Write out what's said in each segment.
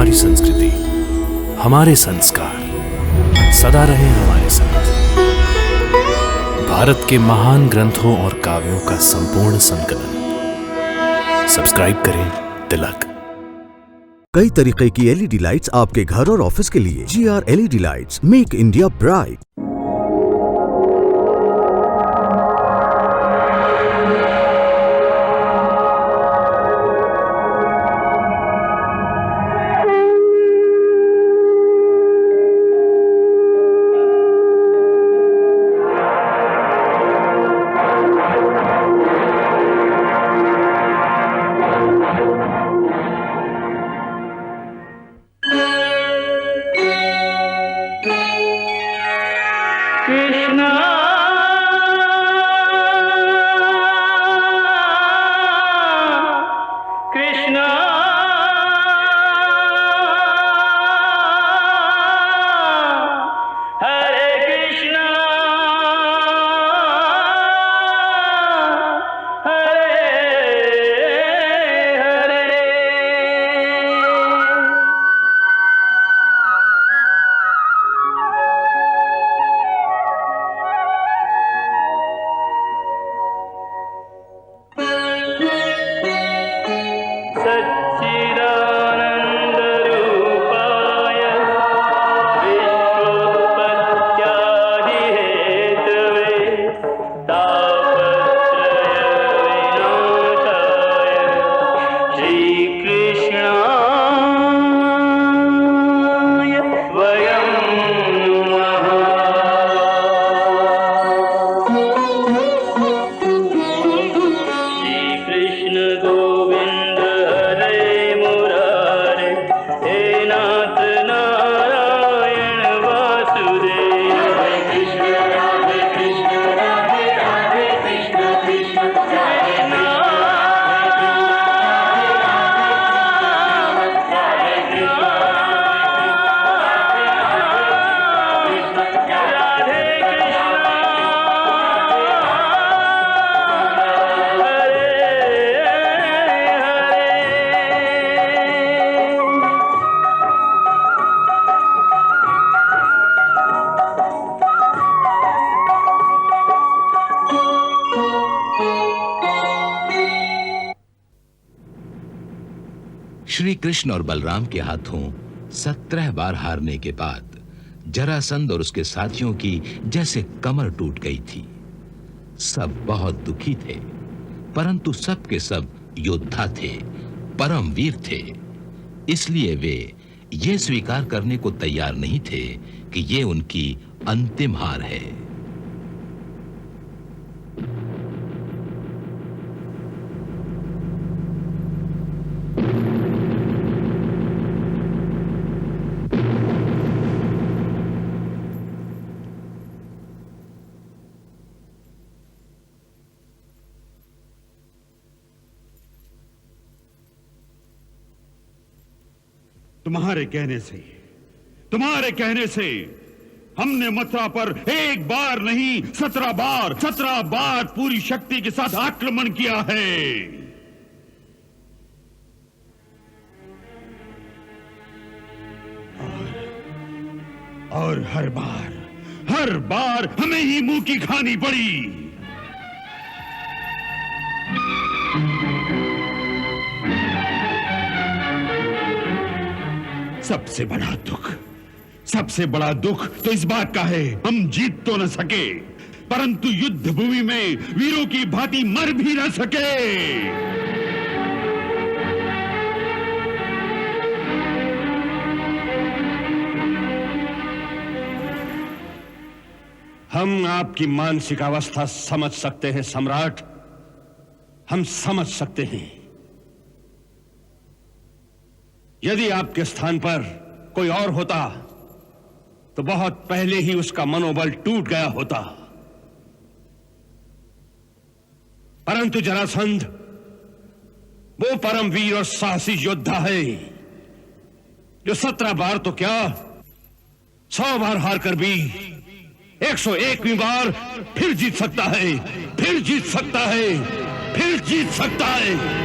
हमारी संस्कृति, हमारे संस्कार सदा रहे हमारे साथ। भारत के महान ग्रंथों और काव्यों का संपूर्ण संकलन। सब्सक्राइब करें तिलक। कई तरीके की एलईडी लाइट्स आपके घर और ऑफिस के लिए। GR LED lights, make India bright. Krishna Krishna Hare Krishna Hare Hare. सच्चिदानन्दरूपाय विश्वोत्पत्त्यादिहेतवे तापत्रयविनाशाय श्रीकृष्णाय वयं नमः। श्रीकृष्ण गोविंद हरे मुरारे, हे नाथ नारायण वासुदेव। हरे कृष्ण राधे कृष्ण राधे राधे कृष्ण कृष्ण हरे नाथ राधे कृष्ण राधे श्री कृष्ण और बलराम के हाथों 17 बार हारने के बाद जरासंध और उसके साथियों की जैसे कमर टूट गई थी। सब बहुत दुखी थे, परंतु सब के सब योद्धा थे, परम वीर थे। इसलिए वे ये स्वीकार करने को तैयार नहीं थे कि ये उनकी अंतिम हार है। तुम्हारे कहने से हमने मथुरा पर एक बार नहीं 17 बार पूरी शक्ति के साथ आक्रमण किया है। और हर बार हमें ही मुंह की खानी पड़ी। सबसे बड़ा दुख तो इस बात का है, हम जीत तो न सके, परंतु युद्ध भूमि में वीरों की भांति मर भी न सके। हम आपकी मानसिक अवस्था समझ सकते हैं सम्राट, हम समझ सकते हैं। यदि आपके स्थान पर कोई और होता तो बहुत पहले ही उसका मनोबल टूट गया होता, परंतु जरासंध वो परमवीर और साहसी योद्धा है जो 17 बार तो क्या 100 बार हार कर भी 101वीं बार फिर जीत सकता है, फिर जीत सकता है, फिर जीत सकता है।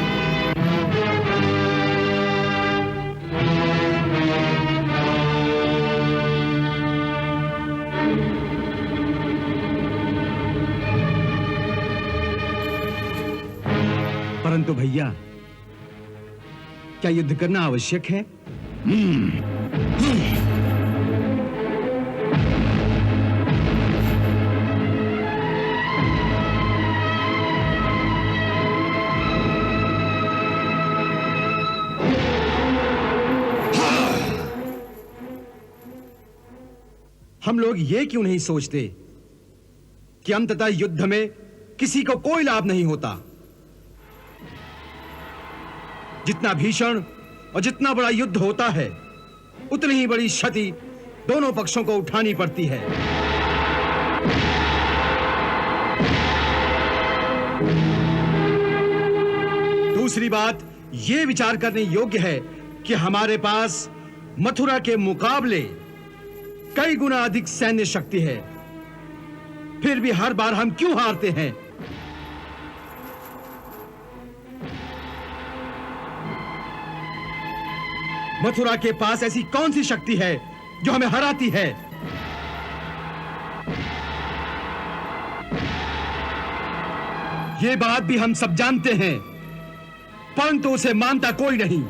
तो भैया, क्या युद्ध करना आवश्यक है? हम लोग ये क्यों नहीं सोचते कि अंततः युद्ध में किसी को कोई लाभ नहीं होता? जितना भीषण और जितना बड़ा युद्ध होता है, उतनी ही बड़ी क्षति दोनों पक्षों को उठानी पड़ती है। दूसरी बात यह विचार करने योग्य है कि हमारे पास मथुरा के मुकाबले कई गुना अधिक सैन्य शक्ति है, फिर भी हर बार हम क्यों हारते हैं? मथुरा के पास ऐसी कौन सी शक्ति है जो हमें हराती है? यह बात भी हम सब जानते हैं, परंतु उसे मानता कोई नहीं।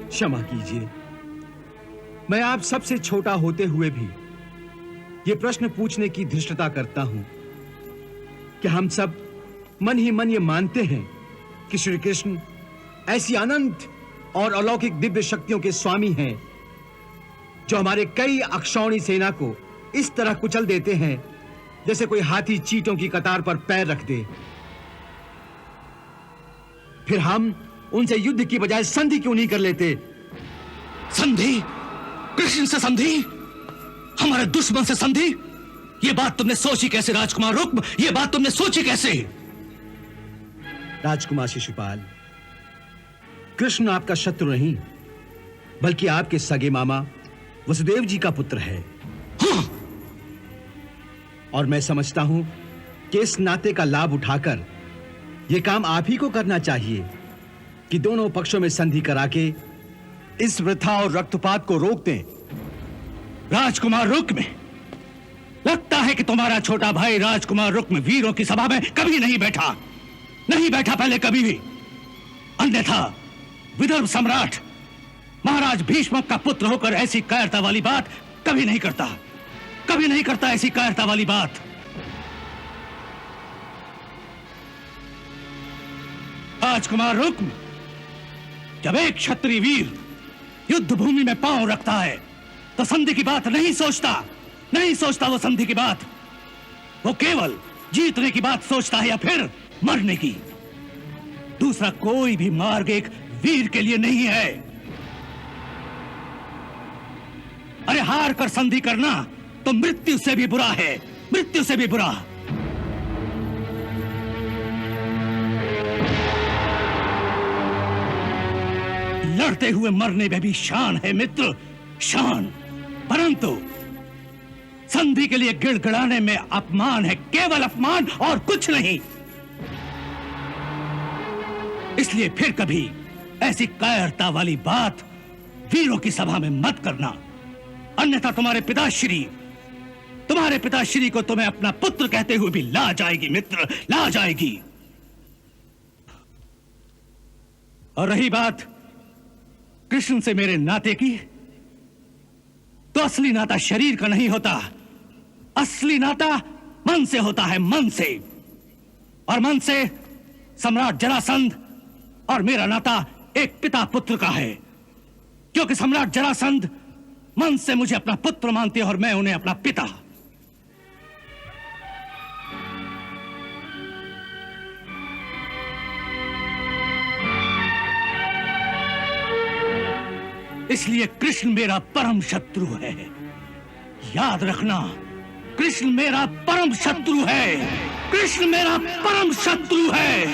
क्षमा कीजिए, मैं आप सबसे छोटा होते हुए भी यह प्रश्न पूछने की धृष्टता करता हूं कि हम सब मन ही मन ये मानते हैं कि श्री कृष्ण ऐसी अनंत और अलौकिक दिव्य शक्तियों के स्वामी हैं जो हमारे कई अक्षौणी सेना को इस तरह कुचल देते हैं जैसे कोई हाथी चींटों की कतार पर पैर रख दे। फिर हम उनसे युद्ध की बजाय संधि क्यों नहीं कर लेते? संधि? कृष्ण से संधि? हमारे दुश्मन से संधि? ये बात तुमने सोची कैसे राजकुमार रुक्म? ये बात तुमने सोची कैसे? राजकुमार शिशुपाल, कृष्ण आपका शत्रु नहीं, बल्कि आपके सगे मामा वसुदेव जी का पुत्र है। हाँ। और मैं समझता हूं कि इस नाते का लाभ उठाकर यह काम आप ही को करना चाहिए कि दोनों पक्षों में संधि करा के इस वृथा और रक्तपात को रोक दें। राजकुमार रुक्म, लगता है कि तुम्हारा छोटा भाई राजकुमार रुक्म वीरों की सभा में कभी नहीं बैठा पहले कभी भी। अन्यथा विदर्भ सम्राट महाराज भीष्म का पुत्र होकर ऐसी कायरता वाली बात कभी नहीं करता ऐसी कायरता वाली बात। राजकुमार रुक्म, जब एक क्षत्रिय वीर युद्ध भूमि में पांव रखता है तो संधि की बात नहीं सोचता वो संधि की बात। वो केवल जीतने की बात सोचता है या फिर मरने की। दूसरा कोई भी मार्ग एक वीर के लिए नहीं है। अरे हार कर संधि करना तो मृत्यु से भी बुरा है, मृत्यु से भी बुरा। लड़ते हुए मरने में भी शान है मित्र, शान। परंतु संधि के लिए गिड़गिड़ाने में अपमान है, केवल अपमान और कुछ नहीं। इसलिए फिर कभी ऐसी कायरता वाली बात वीरों की सभा में मत करना, अन्यथा तुम्हारे पिताश्री को तुम्हें अपना पुत्र कहते हुए भी लाज आएगी मित्र, लाज आएगी। और रही बात कृष्ण से मेरे नाते की, तो असली नाता शरीर का नहीं होता, असली नाता मन से होता है, मन से। और मन से सम्राट जरासंध और मेरा नाता एक पिता पुत्र का है, क्योंकि सम्राट जरासंध मन से मुझे अपना पुत्र मानते हैं और मैं उन्हें अपना पिता। इसलिए कृष्ण मेरा परम शत्रु है, याद रखना। कृष्ण मेरा परम शत्रु है, कृष्ण मेरा परम शत्रु है।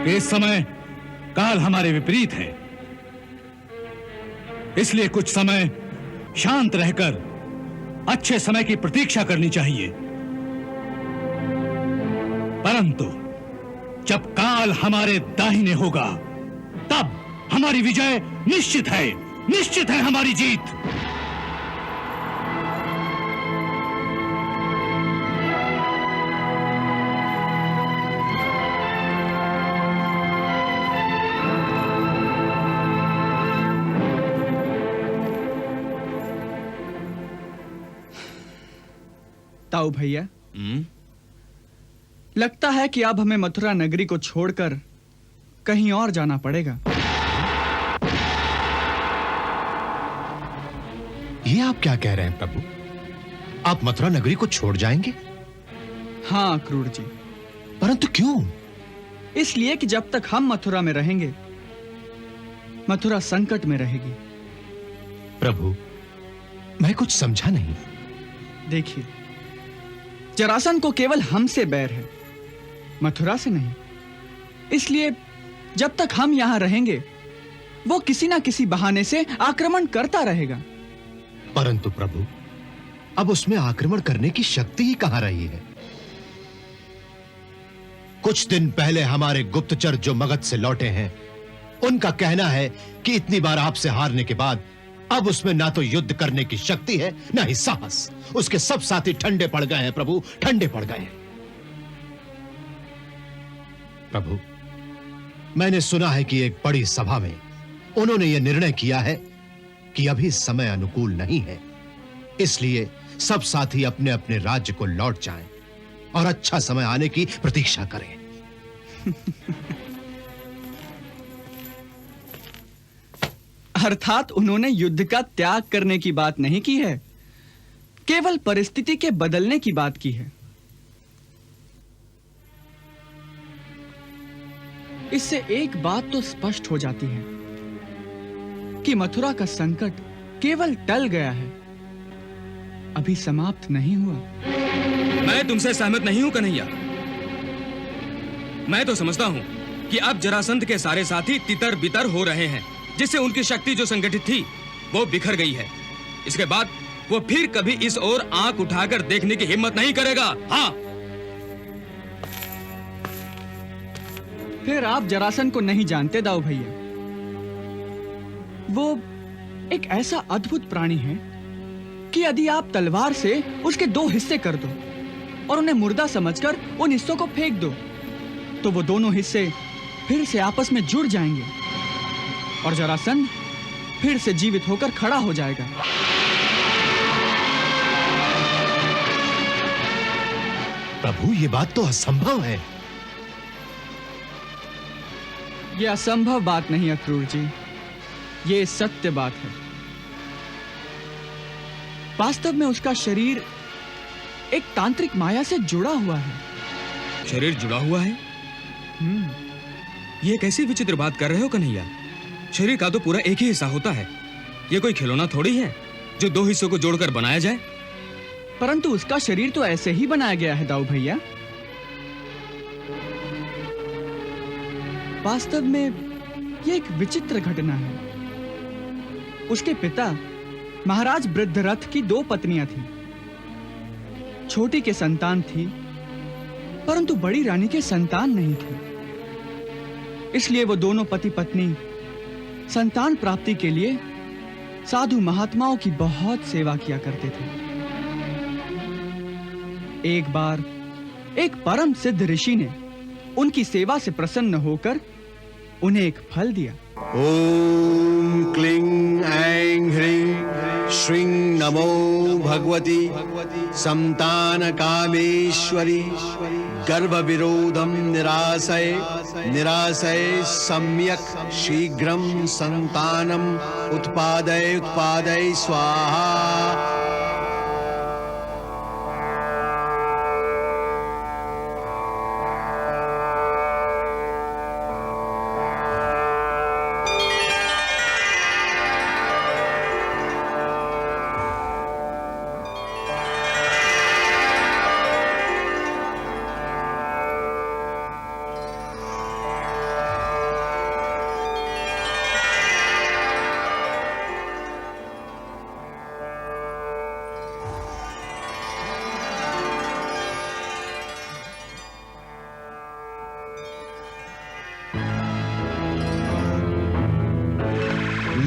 इस समय काल हमारे विपरीत है, इसलिए कुछ समय शांत रहकर अच्छे समय की प्रतीक्षा करनी चाहिए। परंतु जब काल बल हमारे दाहिने होगा, तब हमारी विजय निश्चित है, निश्चित है हमारी जीत। ताऊ भैया, लगता है कि अब हमें मथुरा नगरी को छोड़कर कहीं और जाना पड़ेगा। ये आप क्या कह रहे हैं प्रभु? आप मथुरा नगरी को छोड़ जाएंगे? हाँ क्रूर जी, परंतु क्यों? इसलिए कि जब तक हम मथुरा में रहेंगे, मथुरा संकट में रहेगी। प्रभु, मैं कुछ समझा नहीं। देखिए, जरासंध को केवल हमसे बैर है, मथुरा से नहीं। इसलिए जब तक हम यहां रहेंगे, वो किसी ना किसी बहाने से आक्रमण करता रहेगा। परंतु प्रभु, अब उसमें आक्रमण करने की शक्ति ही कहां रही है? कुछ दिन पहले हमारे गुप्तचर जो मगध से लौटे हैं, उनका कहना है कि इतनी बार आपसे हारने के बाद अब उसमें ना तो युद्ध करने की शक्ति है, ना ही साहस। उसके सब साथी ठंडे पड़ गए हैं प्रभु, ठंडे पड़ गए हैं। प्रभु, मैंने सुना है कि एक बड़ी सभा में उन्होंने यह निर्णय किया है कि अभी समय अनुकूल नहीं है, इसलिए सब साथी अपने अपने राज्य को लौट जाएं और अच्छा समय आने की प्रतीक्षा करें। अर्थात उन्होंने युद्ध का त्याग करने की बात नहीं की है, केवल परिस्थिति के बदलने की बात की है। इससे एक बात तो स्पष्ट हो जाती है कि मथुरा का संकट केवल टल गया है, अभी समाप्त नहीं हुआ। मैं तुमसे सहमत नहीं हूं कन्हैया। मैं तो समझता हूं कि अब जरासंध के सारे साथी तितर बितर हो रहे हैं, जिससे उनकी शक्ति जो संगठित थी वो बिखर गई है। इसके बाद वो फिर कभी इस ओर आंख उठाकर देखने की हिम्मत नहीं करेगा। हाँ, फिर आप जरासंध को नहीं जानते दाऊ भैया। वो एक ऐसा अद्भुत प्राणी है कि यदि आप तलवार से उसके 2 हिस्से कर दो और उन्हें मुर्दा समझकर उन हिस्सों को फेंक दो, तो वो दोनों हिस्से फिर से आपस में जुड़ जाएंगे और जरासंध फिर से जीवित होकर खड़ा हो जाएगा। प्रभु, यह बात तो असंभव है। यह असंभव बात नहीं अक्रूर जी, यह सत्य बात है। वास्तव में उसका शरीर एक तांत्रिक माया से जुड़ा हुआ है। शरीर जुड़ा हुआ है? ये कैसी विचित्र बात कर रहे हो कन्हैया? शरीर का तो पूरा एक ही हिस्सा होता है। ये कोई खिलौना थोड़ी है जो 2 हिस्सों को जोड़कर बनाया जाए। परंतु उसका शरीर तो ऐसे ही बनाया गया है दाऊ भैया। वास्तव में यह एक विचित्र घटना है। उसके पिता महाराज वृद्धरथ की 2 पत्नियां थीं। छोटी के संतान थी, परंतु बड़ी रानी के संतान नहीं थी। इसलिए वो दोनों पति पत्नी संतान प्राप्ति के लिए साधु महात्माओं की बहुत सेवा किया करते थे। एक बार एक परम सिद्ध ऋषि ने उनकी सेवा से प्रसन्न होकर उन्हें एक फल दिया। ओम क्लीं ऐं ह्रीं श्रीं नमो भगवती संतान कामेश्वरी गर्भ विरोधम निराशय निराशय सम्यक शीघ्रं संतानम उत्पादय उत्पादय स्वाहा।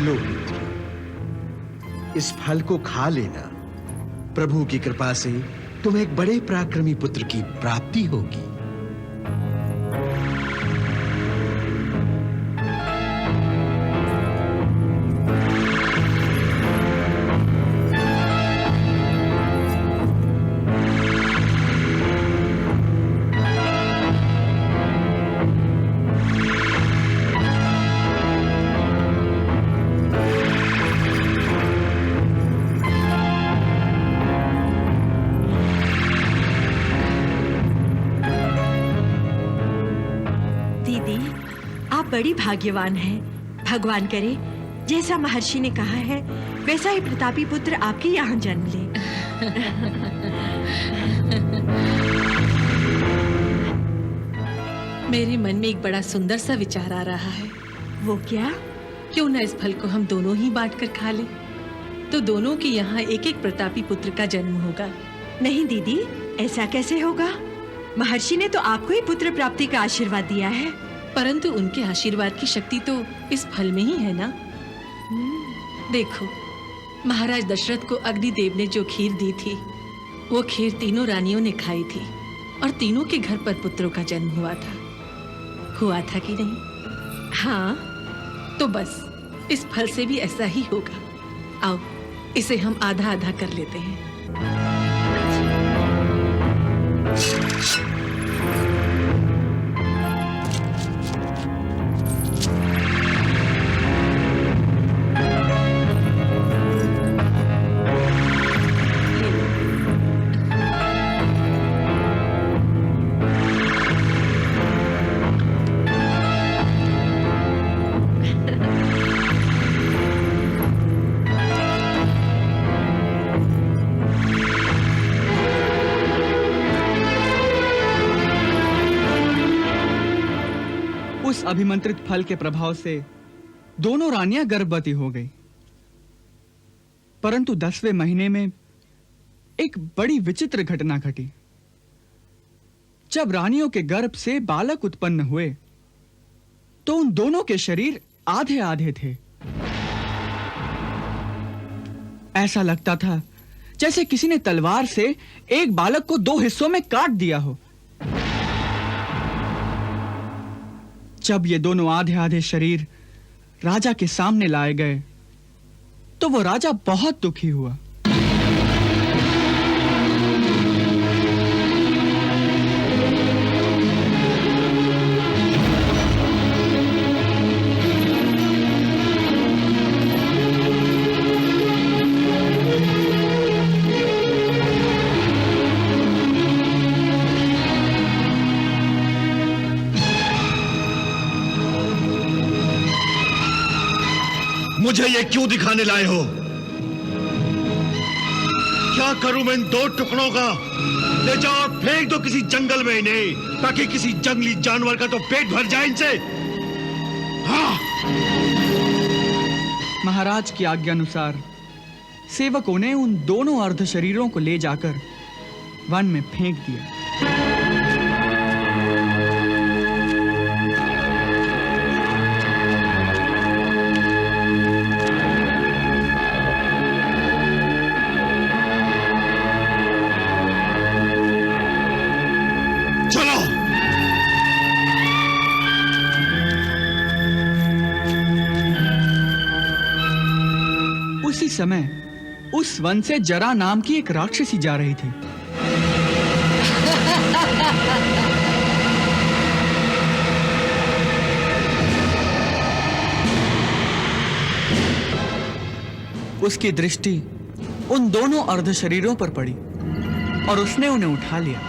लो पुत्र, इस फल को खा लेना। प्रभु की कृपा से तुम्हें एक बड़े पराक्रमी पुत्र की प्राप्ति होगी। बड़ी भाग्यवान है। भगवान करे जैसा महर्षि ने कहा है वैसा ही प्रतापी पुत्र आपके यहाँ जन्म ले। मेरे मन में एक बड़ा सुंदर सा विचार आ रहा है। वो क्या? क्यों न इस फल को हम दोनों ही बांटकर खा लें, तो दोनों के यहाँ एक एक प्रतापी पुत्र का जन्म होगा। नहीं दीदी, ऐसा कैसे होगा? महर्षि ने तो आपको ही पुत्र प्राप्ति का आशीर्वाद दिया है। परंतु उनके आशीर्वाद की शक्ति तो इस फल में ही है ना। देखो, महाराज दशरथ को अग्निदेव ने जो खीर दी थी, वो खीर तीनों रानियों ने खाई थी और तीनों के घर पर पुत्रों का जन्म हुआ था कि नहीं? हाँ। तो बस इस फल से भी ऐसा ही होगा। आओ, इसे हम आधा आधा कर लेते हैं। उस अभिमंत्रित फल के प्रभाव से दोनों रानियां गर्भवती हो गई। परंतु 10वें महीने में एक बड़ी विचित्र घटना घटी। जब रानियों के गर्भ से बालक उत्पन्न हुए तो उन दोनों के शरीर आधे आधे थे। ऐसा लगता था जैसे किसी ने तलवार से एक बालक को 2 हिस्सों में काट दिया हो। जब ये दोनों आधे आधे शरीर राजा के सामने लाए गए तो वो राजा बहुत दुखी हुआ। मुझे ये क्यों दिखाने लाए हो? क्या करूं मैं इन 2 टुकड़ों का? ले जाओ और फेंक दो किसी जंगल में इन्हें, ताकि किसी जंगली जानवर का तो पेट भर जाए इनसे। हाँ। महाराज की आज्ञा अनुसार सेवकों ने उन दोनों अर्ध शरीरों को ले जाकर वन में फेंक दिया। उसी समय उस वन से जरा नाम की एक राक्षसी जा रही थी। उसकी दृष्टि उन दोनों अर्ध शरीरों पर पड़ी और उसने उन्हें उठा लिया।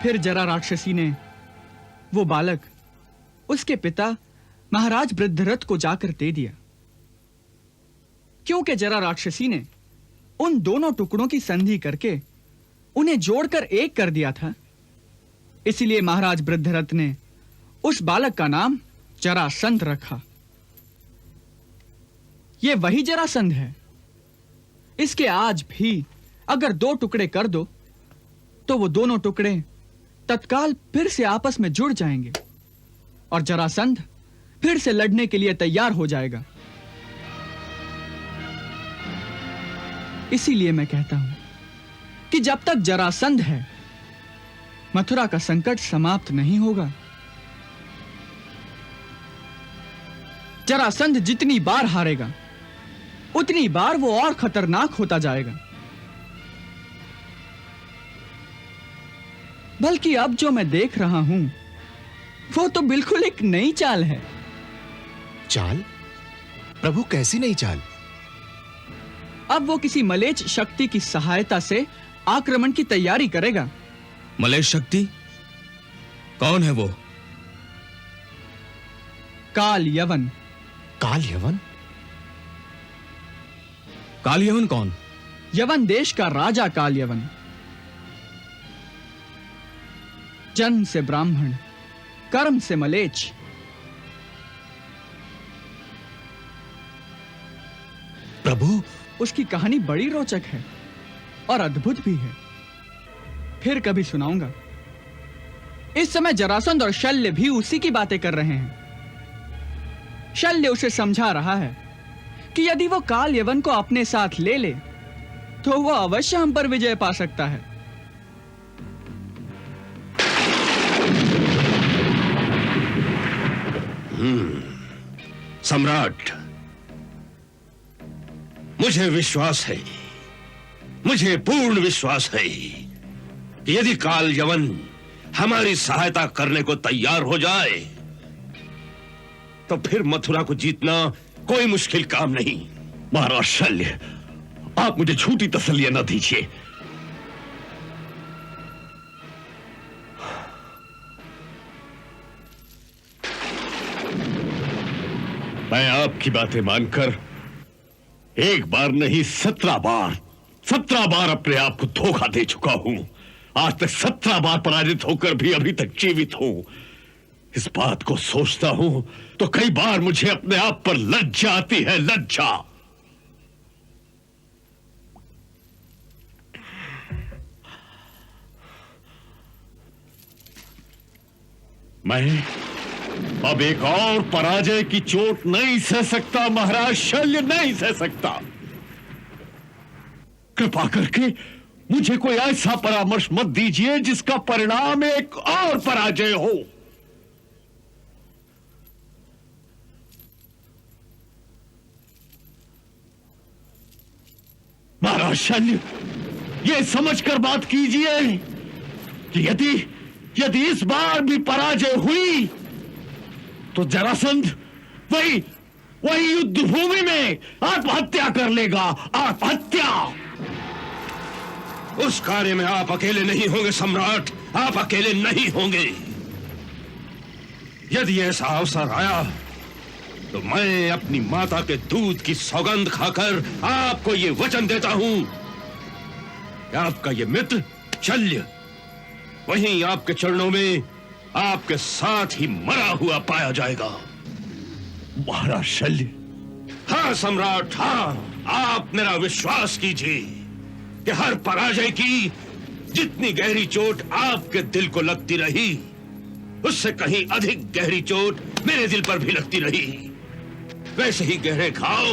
फिर जरा राक्षसी ने वो बालक उसके पिता महाराज वृद्धरथ को जाकर दे दिया, क्योंकि जरा राक्षसी ने उन दोनों टुकड़ों की संधि करके उन्हें जोड़कर एक कर दिया था। इसलिए महाराज वृद्धरथ ने उस बालक का नाम जरासंध रखा। यह वही जरासंध है। इसके आज भी अगर दो टुकड़े कर दो तो वो दोनों टुकड़े तत्काल फिर से आपस में जुड़ जाएंगे और जरासंध फिर से लड़ने के लिए तैयार हो जाएगा। इसीलिए मैं कहता हूं कि जब तक जरासंध है मथुरा का संकट समाप्त नहीं होगा। जरासंध जितनी बार हारेगा उतनी बार वो और खतरनाक होता जाएगा। बल्कि अब जो मैं देख रहा हूं वो तो बिल्कुल एक नई चाल है। चाल? प्रभु कैसी नई चाल? अब वो किसी मलेच्छ शक्ति की सहायता से आक्रमण की तैयारी करेगा। मलेच्छ शक्ति? कौन है वो? काल यवन। काल यवन? काल यवन कौन? यवन देश का राजा काल यवन। जन्म से ब्राह्मण, कर्म से मलेच्छ। प्रभु, उसकी कहानी बड़ी रोचक है और अद्भुत भी है। फिर कभी सुनाऊंगा। इस समय जरासंध और शल्य भी उसी की बातें कर रहे हैं। शल्य उसे समझा रहा है कि यदि वो काल यवन को अपने साथ ले ले तो वो अवश्य हम पर विजय पा सकता है। सम्राट, मुझे विश्वास है, मुझे पूर्ण विश्वास है कि यदि काल यवन हमारी सहायता करने को तैयार हो जाए तो फिर मथुरा को जीतना कोई मुश्किल काम नहीं। महाराज शल्य, आप मुझे झूठी तसल्लियां न दीजिए। मैं आपकी बातें मानकर एक बार नहीं 17 बार अपने आप को धोखा दे चुका हूं। आज तक 17 बार पराजित होकर भी अभी तक जीवित हूं। इस बात को सोचता हूं तो कई बार मुझे अपने आप पर लज्जा आती है, लज्जा। मैं अब एक और पराजय की चोट नहीं सह सकता महाराज शल्य, नहीं सह सकता। कृपा करके मुझे कोई ऐसा परामर्श मत दीजिए जिसका परिणाम एक और पराजय हो। महाराज शल्य, यह समझकर बात कीजिए कि यदि इस बार भी पराजय हुई तो जरासंध वही युद्ध भूमि में आत्महत्या कर लेगा। आत्महत्या। उस कार्य में आप अकेले नहीं होंगे सम्राट, आप अकेले नहीं होंगे। यदि ऐसा अवसर आया तो मैं अपनी माता के दूध की सौगंध खाकर आपको ये वचन देता हूं कि आपका ये मित्र शल्य वहीं आपके चरणों में आपके साथ ही मरा हुआ पाया जाएगा। महाराज शल्य। हाँ सम्राट, हाँ, आप मेरा विश्वास कीजिए कि हर पराजय की जितनी गहरी चोट आपके दिल को लगती रही उससे कहीं अधिक गहरी चोट मेरे दिल पर भी लगती रही। वैसे ही गहरे घाव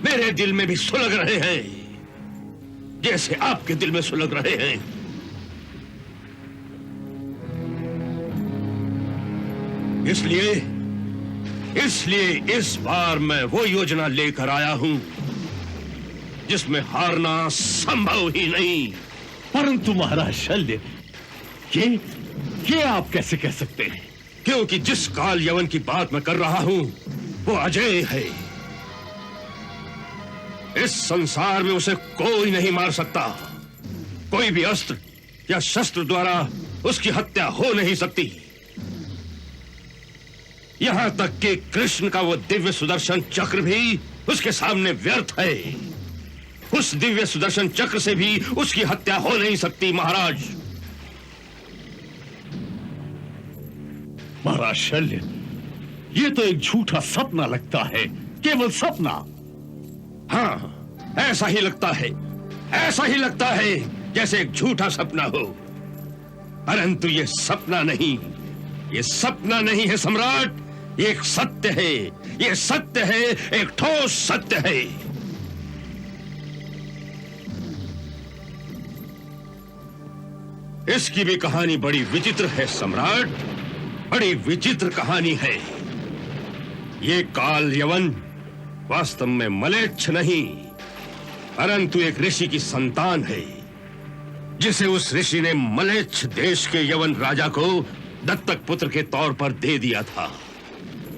मेरे दिल में भी सुलग रहे हैं, जैसे आपके दिल में सुलग रहे हैं। इसलिए इस बार मैं वो योजना लेकर आया हूं जिसमें हारना संभव ही नहीं। परंतु महाराज शल्य, ये आप कैसे कह सकते हैं? क्योंकि जिस काल यवन की बात मैं कर रहा हूं वो अजय है। इस संसार में उसे कोई नहीं मार सकता। कोई भी अस्त्र या शस्त्र द्वारा उसकी हत्या हो नहीं सकती। यहां तक कि कृष्ण का वो दिव्य सुदर्शन चक्र भी उसके सामने व्यर्थ है। उस दिव्य सुदर्शन चक्र से भी उसकी हत्या हो नहीं सकती महाराज। महाराज शल्य, ये तो एक झूठा सपना लगता है, केवल सपना। हाँ, ऐसा ही लगता है, ऐसा ही लगता है जैसे एक झूठा सपना हो। परंतु ये सपना नहीं, ये सपना नहीं है सम्राट, ये एक सत्य है। ये सत्य है, एक ठोस सत्य है। इसकी भी कहानी बड़ी विचित्र है सम्राट, बड़ी विचित्र कहानी है। ये काल यवन वास्तव में मलेच्छ नहीं, परंतु एक ऋषि की संतान है, जिसे उस ऋषि ने मलेच्छ देश के यवन राजा को दत्तक पुत्र के तौर पर दे दिया था।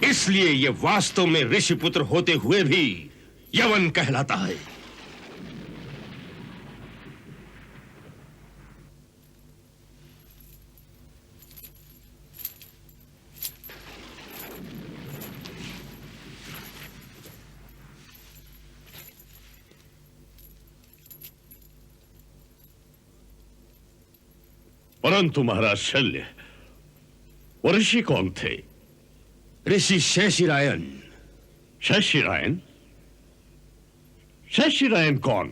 इसलिए ये वास्तव में ऋषि पुत्र होते हुए भी यवन कहलाता है। परंतु महाराज शल्य, वो ऋषि कौन थे? ऋषि शेषिरायन। शेषिरायन? शेषिरायन कौन?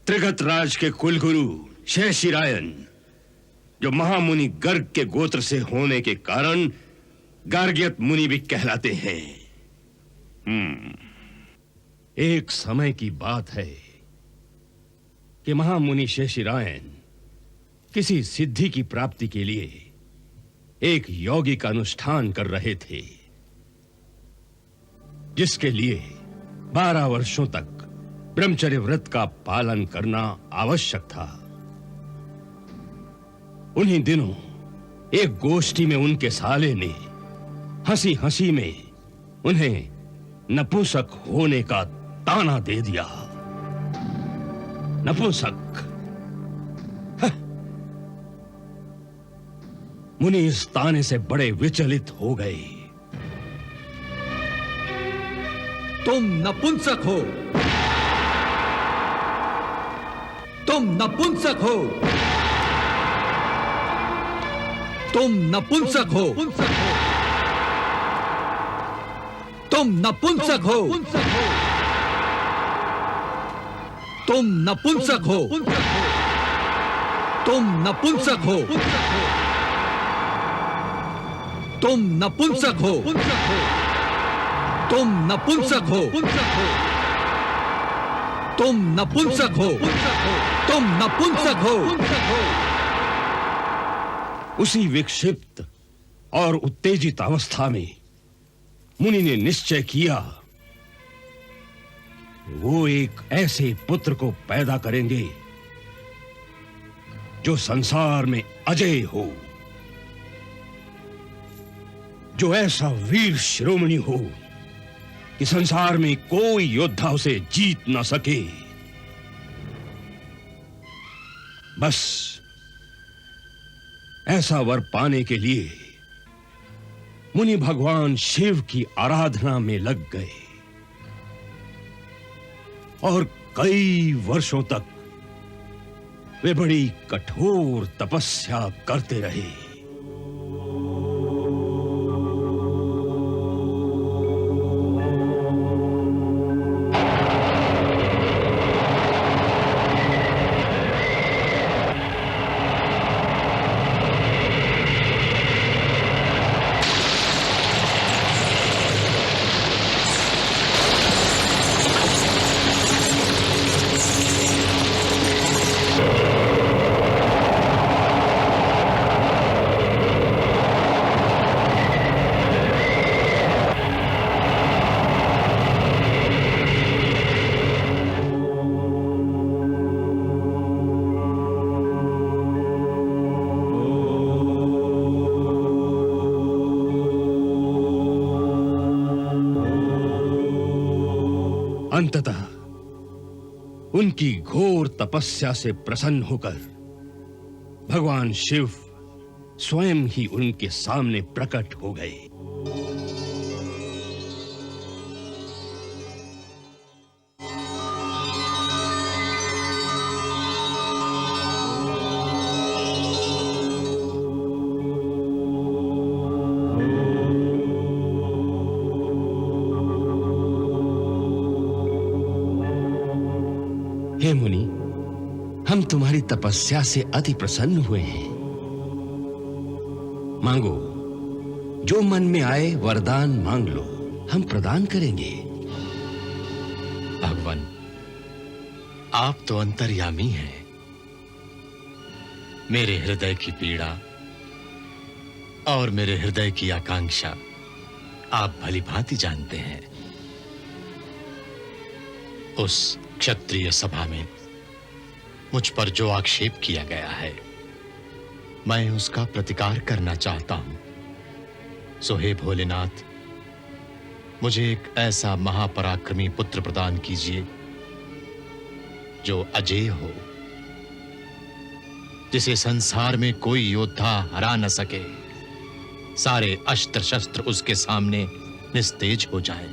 त्रिगत राज के कुलगुरु शेषिरायन, जो महामुनि गर्ग के गोत्र से होने के कारण गार्ग्यत मुनि भी कहलाते हैं। एक समय की बात है कि महामुनि शेषिरायन किसी सिद्धि की प्राप्ति के लिए एक योगी का अनुष्ठान कर रहे थे, जिसके लिए 12 वर्षों तक ब्रह्मचर्य व्रत का पालन करना आवश्यक था। उन्हीं दिनों एक गोष्ठी में उनके साले ने हंसी हंसी में उन्हें नपुंसक होने का ताना दे दिया। नपुंसक। मुनि इस ताने से बड़े विचलित हो गए। तुम नपुंसक हो, तुम नपुंसक हो, तुम नपुंसक हो, तुम नपुंसक हो, तुम नपुंसक हो, तुम नपुंसक हो, तुम नपुंसक हो, तुम नपुंसक हो, तुम नपुंसक हो, तुम नपुंसक हो। उसी विक्षिप्त और उत्तेजित अवस्था में मुनि ने निश्चय किया, वो एक ऐसे पुत्र को पैदा करेंगे जो संसार में अजय हो, जो ऐसा वीर शिरोमणि हो कि संसार में कोई योद्धा उसे जीत ना सके। बस ऐसा वर पाने के लिए मुनि भगवान शिव की आराधना में लग गए और कई वर्षों तक वे बड़ी कठोर तपस्या करते रहे। अंततः उनकी घोर तपस्या से प्रसन्न होकर भगवान शिव स्वयं ही उनके सामने प्रकट हो गए। हे मुनि, हम तुम्हारी तपस्या से अति प्रसन्न हुए हैं। मांगो, जो मन में आए वरदान मांग लो, हम प्रदान करेंगे। भगवान, आप तो अंतर्यामी हैं। मेरे हृदय की पीड़ा और मेरे हृदय की आकांक्षा आप भली भांति जानते हैं। उस क्षत्रिय सभा में मुझ पर जो आक्षेप किया गया है, मैं उसका प्रतिकार करना चाहता हूं। सो हे भोलेनाथ, मुझे एक ऐसा महापराक्रमी पुत्र प्रदान कीजिए जो अजेय हो, जिसे संसार में कोई योद्धा हरा न सके, सारे अस्त्र शस्त्र उसके सामने निस्तेज हो जाएं।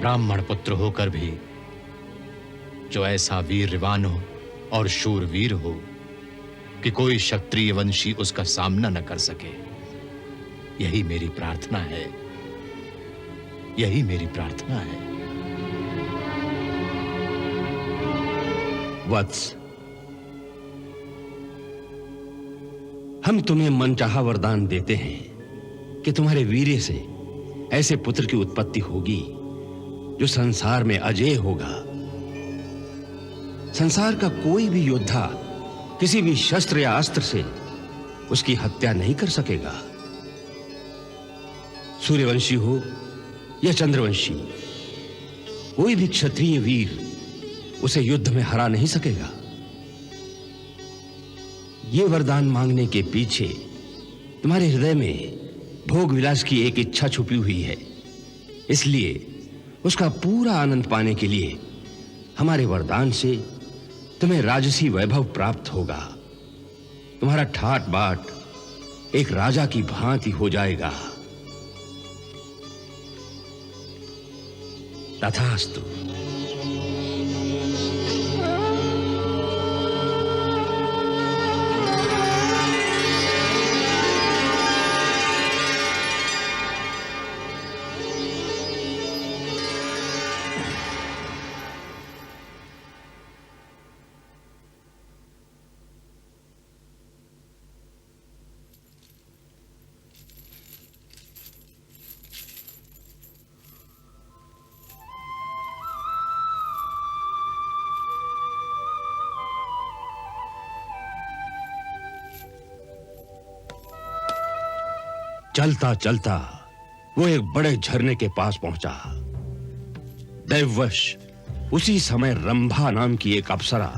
ब्राह्मण पुत्र होकर भी जो ऐसा वीरवान हो और शूरवीर हो कि कोई क्षत्रिय वंशी उसका सामना न कर सके। यही मेरी प्रार्थना है, यही मेरी प्रार्थना है। वत्स, हम तुम्हें मनचाहा वरदान देते हैं कि तुम्हारे वीर्य से ऐसे पुत्र की उत्पत्ति होगी जो संसार में अजेय होगा। संसार का कोई भी योद्धा किसी भी शस्त्र या अस्त्र से उसकी हत्या नहीं कर सकेगा। सूर्यवंशी हो या चंद्रवंशी, कोई भी क्षत्रिय वीर उसे युद्ध में हरा नहीं सकेगा। ये वरदान मांगने के पीछे तुम्हारे हृदय में भोग विलास की एक इच्छा छुपी हुई है, इसलिए उसका पूरा आनंद पाने के लिए हमारे वरदान से तुम्हें राजसी वैभव प्राप्त होगा। तुम्हारा ठाट बाट एक राजा की भांति हो जाएगा। तथास्तु। चलता चलता वो एक बड़े झरने के पास पहुंचा। दैववश उसी समय रंभा नाम की एक अप्सरा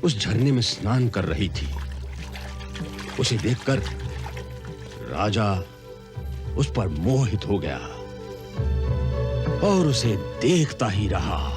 उस झरने में स्नान कर रही थी। उसे देखकर राजा उस पर मोहित हो गया और उसे देखता ही रहा।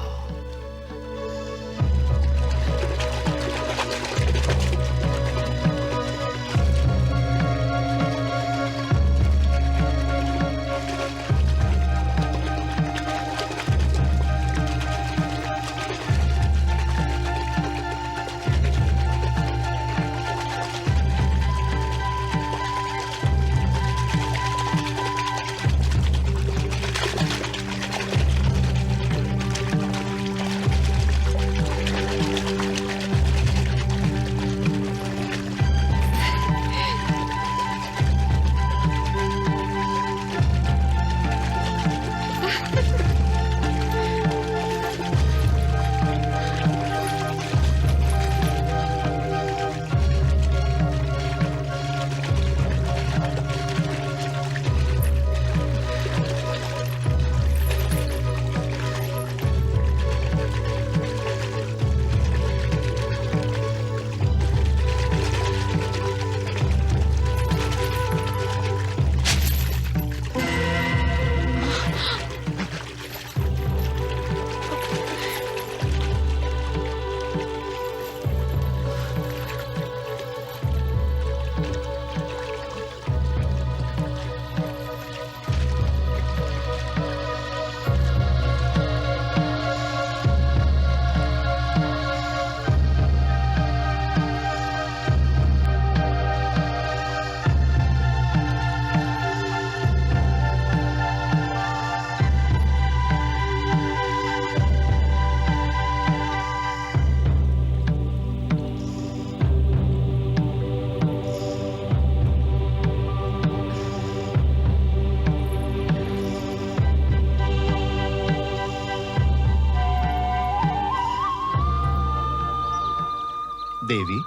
देवी,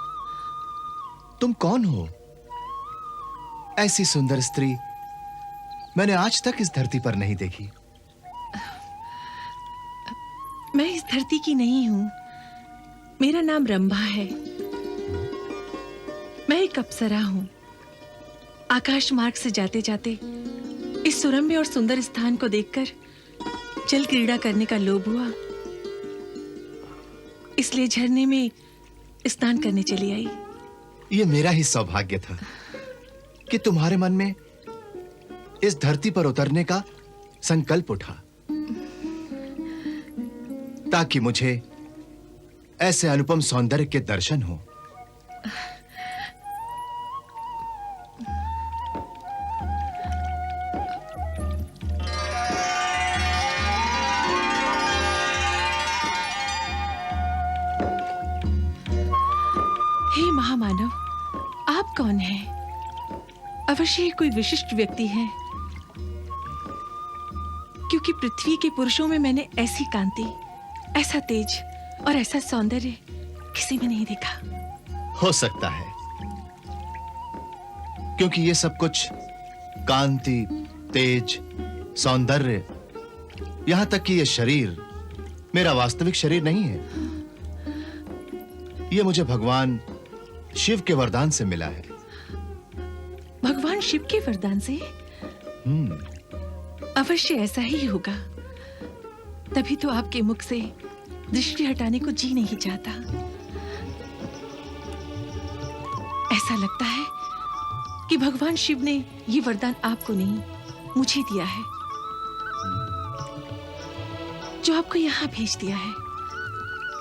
तुम कौन हो? ऐसी सुंदर स्त्री मैंने आज तक इस धरती पर नहीं देखी। मैं इस धरती की नहीं हूं। मेरा नाम रंभा है। मैं एक अप्सरा हूं। आकाश मार्ग से जाते जाते इस सुरम्य और सुंदर स्थान को देखकर जल क्रीड़ा करने का लोभ हुआ, इसलिए झरने में स्नान करने चली आई। यह मेरा ही सौभाग्य था कि तुम्हारे मन में इस धरती पर उतरने का संकल्प उठा, ताकि मुझे ऐसे अनुपम सौंदर्य के दर्शन हो। हे महामानव, आप कौन हैं? अवश्य ही कोई विशिष्ट व्यक्ति है, क्योंकि पृथ्वी के पुरुषों में मैंने ऐसी कांति, ऐसा तेज और ऐसा सौंदर्य किसी में नहीं देखा। हो सकता है क्योंकि ये सब कुछ कांति, तेज, सौंदर्य, यहां तक कि ये शरीर मेरा वास्तविक शरीर नहीं है। ये मुझे भगवान शिव के वरदान से मिला है। भगवान शिव के वरदान से? अवश्य ऐसा ही होगा, तभी तो आपके मुख से दृष्टि हटाने को जी नहीं चाहता। ऐसा लगता है कि भगवान शिव ने ये वरदान आपको नहीं, मुझे दिया है, जो आपको यहां भेज दिया है,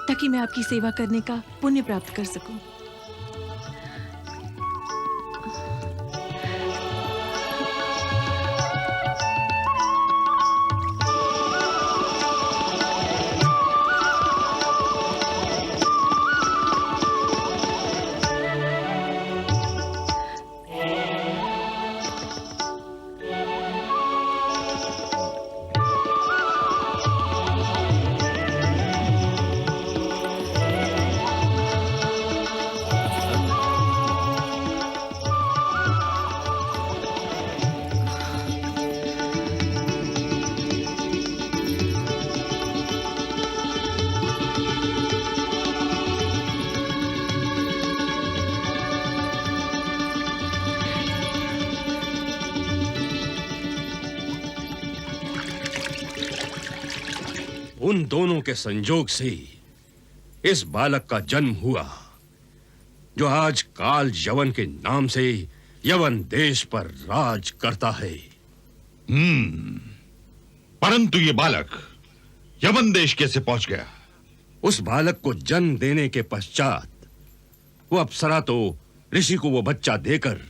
ताकि मैं आपकी सेवा करने का पुण्य प्राप्त कर सकूं। उन दोनों के संजोग से इस बालक का जन्म हुआ, जो आज काल यवन के नाम से यवन देश पर राज करता है। परंतु ये बालक यवन देश कैसे पहुंच गया? उस बालक को जन्म देने के पश्चात वो अप्सरा तो ऋषि को वो बच्चा देकर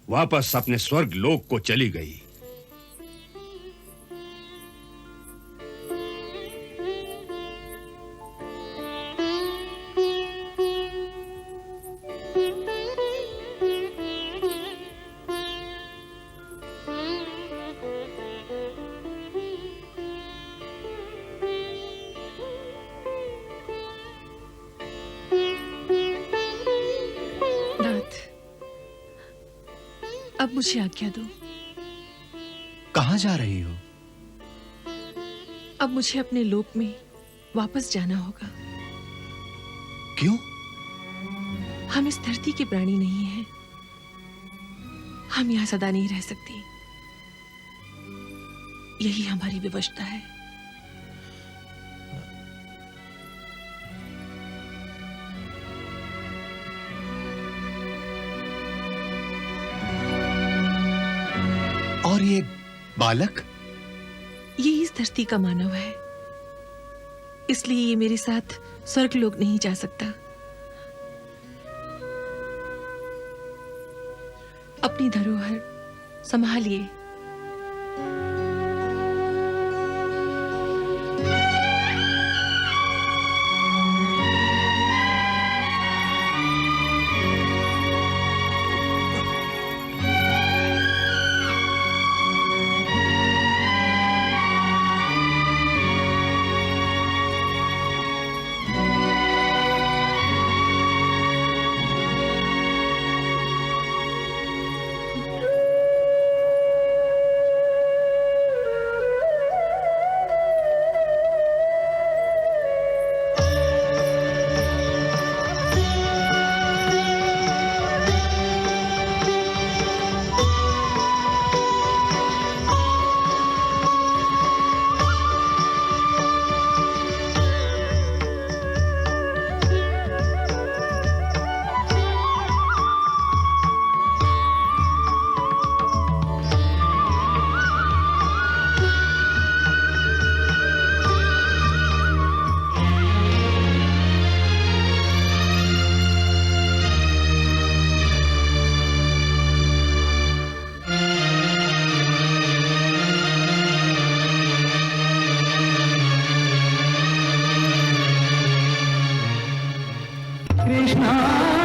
वापस अपने स्वर्ग लोक को चली गई। अब मुझे आज्ञा दो। कहां जा रही हो? अब मुझे अपने लोक में वापस जाना होगा। क्यों? हम इस धरती के प्राणी नहीं हैं। हम यहां सदा नहीं रह सकते। यही हमारी विवशता है। और ये बालक? ये इस धरती का मानव है, इसलिए ये मेरे साथ स्वर्गलोक नहीं जा सकता। अपनी धरोहर संभालिए। कृष्णा